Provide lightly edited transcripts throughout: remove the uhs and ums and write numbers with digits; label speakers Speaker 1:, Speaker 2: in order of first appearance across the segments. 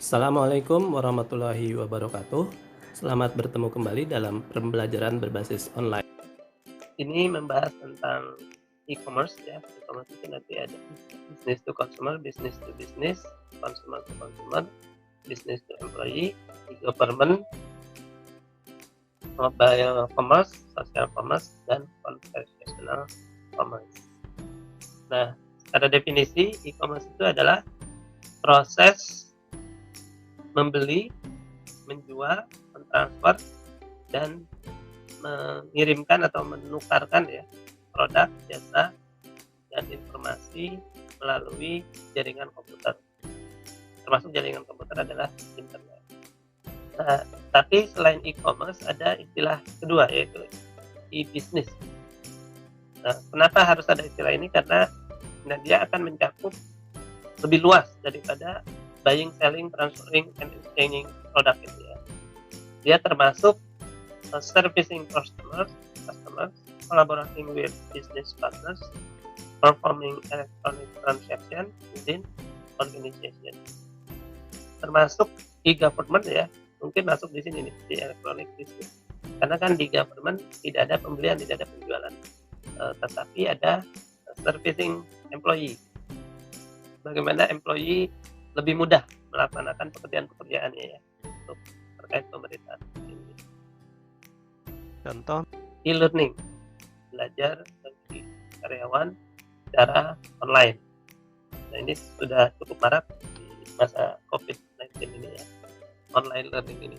Speaker 1: Assalamualaikum warahmatullahi wabarakatuh. Selamat bertemu kembali dalam pembelajaran berbasis online. Ini membahas tentang e-commerce ya. E-commerce itu nanti ada business to consumer, business to business, consumer to consumer, business to employee, e-government, mobile commerce, social commerce, dan conversational commerce. Nah, secara definisi e-commerce itu adalah proses membeli, menjual, mentransfer, dan mengirimkan atau menukarkan ya produk, jasa, dan informasi melalui jaringan komputer. Termasuk jaringan komputer adalah internet. Nah, tapi selain e-commerce ada istilah kedua yaitu e-business. Nah, kenapa harus ada istilah ini? Karena dia akan mencakup lebih luas daripada buying, selling, transferring, and exchanging produk itu ya. Dia termasuk servicing customers, collaborating with business partners, performing electronic transaction within organization. Termasuk e-government ya, mungkin masuk di sini nih, di electronic business. Karena kan di government tidak ada pembelian, tidak ada penjualan, tetapi ada servicing employee. Bagaimana employee lebih mudah melaksanakan pekerjaan-pekerjaannya ya, untuk terkait pemerintahan. Contoh e-learning, belajar bagi karyawan secara online. Nah, ini sudah cukup marak di masa COVID-19 ini ya, online learning ini.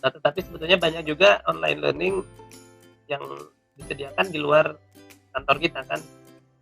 Speaker 1: Nah, tetapi sebetulnya banyak juga online learning yang disediakan di luar kantor kita kan,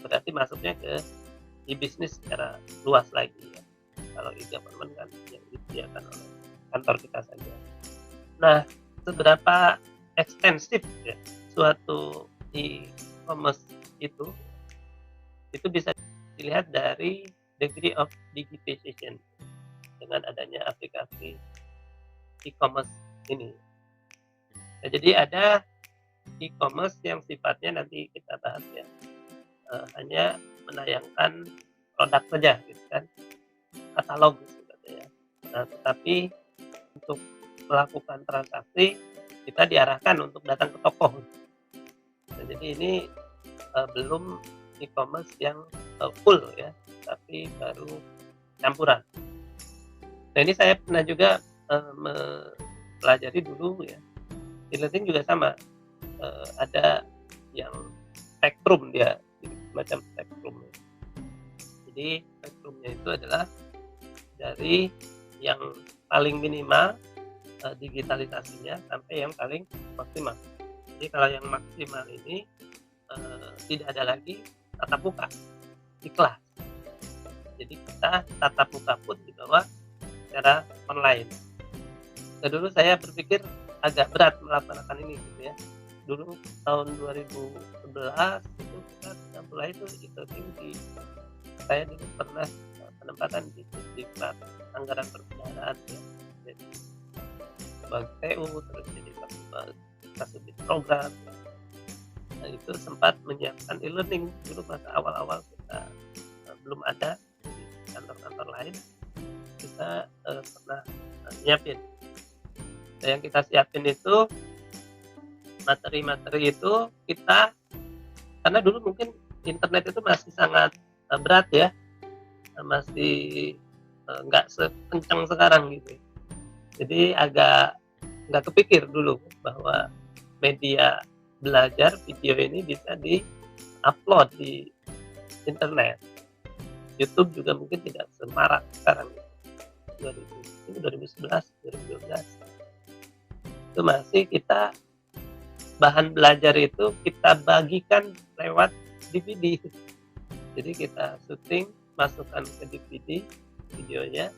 Speaker 1: berarti masuknya ke e-business secara luas lagi ya. Kalau e-government kan yang disediakan oleh kantor kita saja. Nah, seberapa ekstensif ya suatu e-commerce itu bisa dilihat dari degree of digitization dengan adanya aplikasi e-commerce ini. Nah, jadi ada e-commerce yang sifatnya nanti kita bahas ya, hanya menayangkan produk saja gitu kan, katalog gitu ya. Nah, tetapi untuk melakukan transaksi kita diarahkan untuk datang ke toko. Nah, jadi ini belum e-commerce yang full ya, tapi baru campuran. Nah, ini saya pernah juga mempelajari dulu ya. E-learning juga sama, ada yang spektrum dia, macam spektrum. Jadi spektrumnya itu adalah dari yang paling minimal digitalisasinya sampai yang paling maksimal. Jadi kalau yang maksimal ini tidak ada lagi tatap muka di kelas. Jadi kita tatap muka pun dibawa secara online. Nah, dulu saya berpikir agak berat melaksanakan ini gitu ya. Dulu tahun 2011 itu kita sudah mulai itu di saya dulu pernah penempatan di Diklat Anggaran Perbendaharaan ya. Jadi sebagai TU terus jadi kasubdit program. Nah, itu sempat menyiapkan e-learning dulu masa awal-awal kita belum ada di kantor-kantor lain, kita pernah nyiapin. Nah, yang kita siapin itu materi-materi itu kita, karena dulu mungkin internet itu masih sangat berat ya, masih nggak sekencang sekarang gitu. Jadi agak nggak kepikir dulu bahwa media belajar video ini bisa di-upload di internet. YouTube juga mungkin tidak semarak sekarang. 2011, 2012. Itu masih kita bahan belajar itu kita bagikan lewat DVD. Jadi kita syuting, masukkan ke DVD videonya,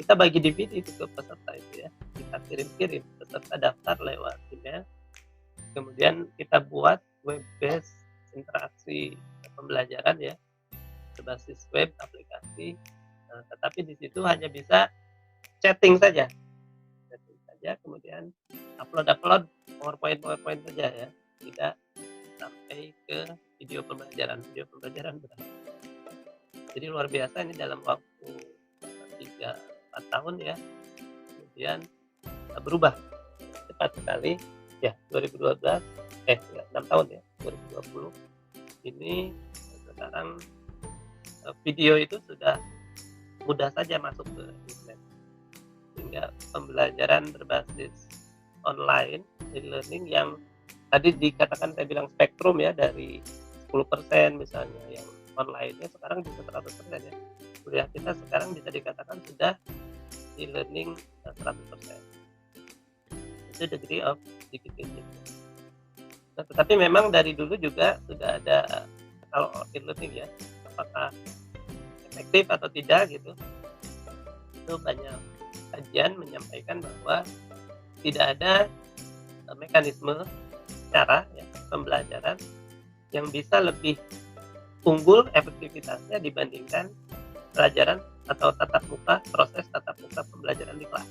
Speaker 1: kita bagi DVD itu ke peserta itu ya, kita kirim-kirim peserta daftar lewat email, kemudian kita buat web based interaksi pembelajaran ya, berbasis web aplikasi, tetapi di situ hanya bisa chatting saja, kemudian upload PowerPoint saja ya, tidak sampai ke video pembelajaran berat. Jadi luar biasa ini dalam waktu 3 4 tahun ya, kemudian berubah cepat sekali ya. 2012 enggak, 6 tahun ya, 2020 ini sekarang video itu sudah mudah saja masuk ke internet, sehingga pembelajaran berbasis online e-learning yang tadi dikatakan saya bilang spektrum ya, dari 10% misalnya yang online-nya sekarang bisa 100% ya. Kuliah kita sekarang bisa dikatakan sudah e-learning 100%. Itu degree of digitization. Nah, tetapi memang dari dulu juga sudah ada, kalau e-learning ya, apakah efektif atau tidak gitu, itu banyak kajian menyampaikan bahwa tidak ada mekanisme cara ya pembelajaran yang bisa lebih unggul efektivitasnya dibandingkan pelajaran atau tatap muka, proses tatap muka pembelajaran di kelas.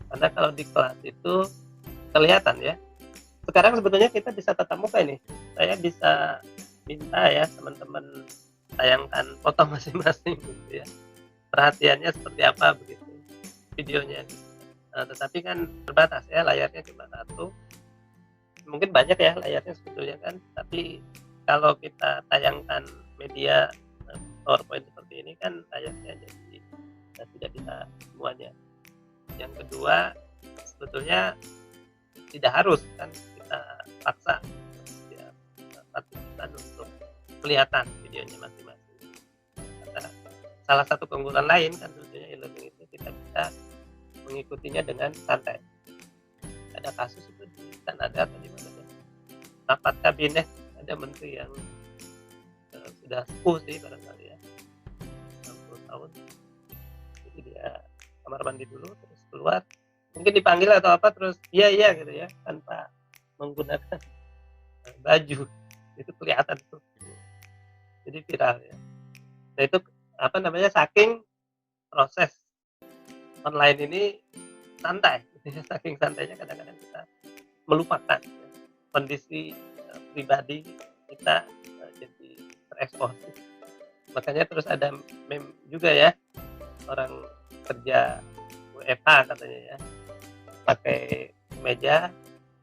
Speaker 1: Karena kalau di kelas itu kelihatan ya. Sekarang sebetulnya kita bisa tatap muka ini. Saya bisa minta ya teman-teman tayangkan foto masing-masing gitu ya. Perhatiannya seperti apa begitu videonya gitu. Nah, tetapi kan terbatas ya, layarnya cuma satu. Mungkin banyak ya layarnya sebetulnya kan, tapi kalau kita tayangkan media PowerPoint seperti ini kan layarnya jadi tidak bisa semuanya. Yang kedua, sebetulnya tidak harus kan kita paksa setiap partisipan untuk kelihatan videonya masing-masing. Karena salah satu keunggulan lain kan sebetulnya e-learning itu kita bisa mengikutinya dengan santai. Ada kasus itu di Kanada atau di mana ya, rapat kabinet ada menteri yang sudah sepuh sih barangkali ya, 60 tahun, jadi dia kamar mandi dulu terus keluar, mungkin dipanggil atau apa, terus iya gitu ya, tanpa menggunakan baju, itu kelihatan tuh, jadi viral ya. Nah itu apa namanya, saking proses online ini santai, saking santainya kadang-kadang kita melupakan ya, kondisi pribadi kita jadi terekspos. Makanya terus ada meme juga ya, orang kerja WFH katanya ya, pakai meja,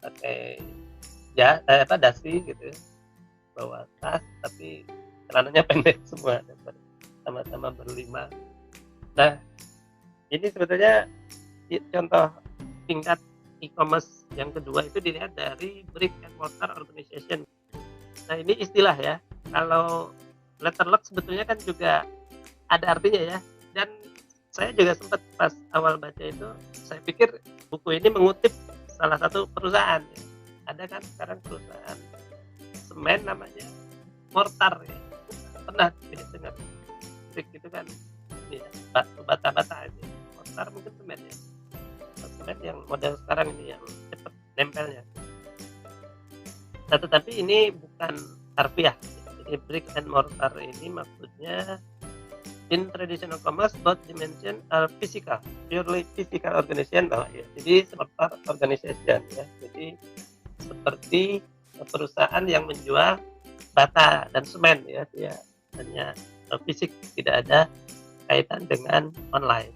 Speaker 1: pakai dasi gitu ya, bawa tas tapi celananya pendek semua, sama-sama berlima. Nah ini sebetulnya contoh tingkat e-commerce yang kedua itu dilihat dari brick and mortar organization. Nah ini istilah ya, kalau letterlock sebetulnya kan juga ada artinya ya, dan saya juga sempat pas awal baca itu, saya pikir buku ini mengutip salah satu perusahaan ya. Ada kan sekarang perusahaan semen namanya Mortar ya, pernah dengar brick itu kan ini ya, bata-bata aja. Mortar mungkin semen ya, semen yang model sekarang ini yang cepat nempelnya. Nah, tetapi ini bukan harfiah. Jadi brick and mortar ini maksudnya in traditional commerce both dimension are physical, purely physical organization. Ya. Jadi mortar organization ya. Jadi seperti perusahaan yang menjual bata dan semen ya, dia hanya fisik, tidak ada kaitan dengan online.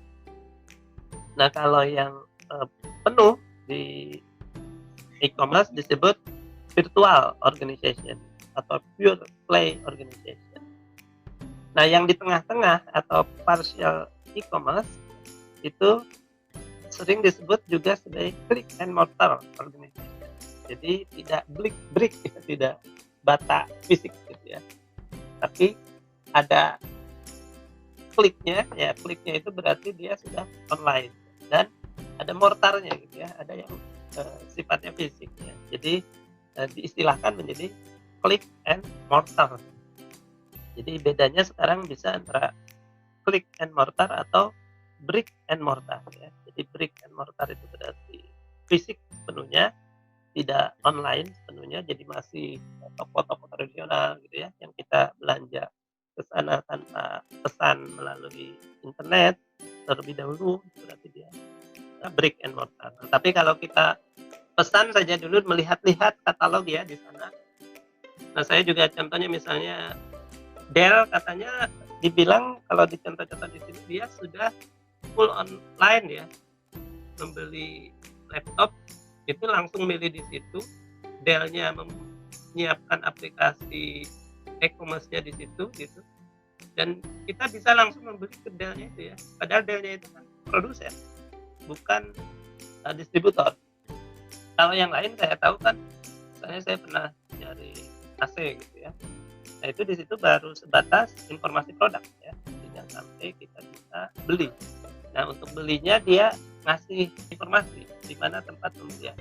Speaker 1: Nah, kalau yang penuh di e-commerce disebut virtual organization atau pure play organization. Nah, yang di tengah-tengah atau partial e-commerce itu sering disebut juga sebagai click and mortar organization. Jadi tidak brick, tidak bata fisik gitu ya. Tapi ada kliknya, ya kliknya itu berarti dia sudah online, dan ada mortarnya gitu ya, ada yang sifatnya fisik ya. Jadi diistilahkan menjadi click and mortar. Jadi bedanya sekarang bisa antara click and mortar atau brick and mortar ya. Jadi brick and mortar itu berarti fisik sepenuhnya, tidak online sepenuhnya, jadi masih toko-toko tradisional gitu ya, yang kita belanja ke sana tanpa pesan melalui internet terlebih dahulu, berarti dia brick and mortar. Tapi kalau kita pesan saja dulu, melihat-lihat katalog ya di sana. Nah, saya juga contohnya misalnya Dell, katanya dibilang kalau di contoh-contoh di sini dia sudah full online ya, membeli laptop itu langsung milih di situ, Dell-nya menyiapkan aplikasi e-commerce-nya di situ gitu, dan kita bisa langsung membeli ke Dell-nya itu ya. Padahal Dell-nya itu kan produsen, bukan distributor. Kalau yang lain saya tahu kan, misalnya saya pernah nyari AC gitu ya. Nah itu di situ baru sebatas informasi produk ya, jangan sampai kita bisa beli. Nah untuk belinya dia ngasih informasi di mana tempat pembelian.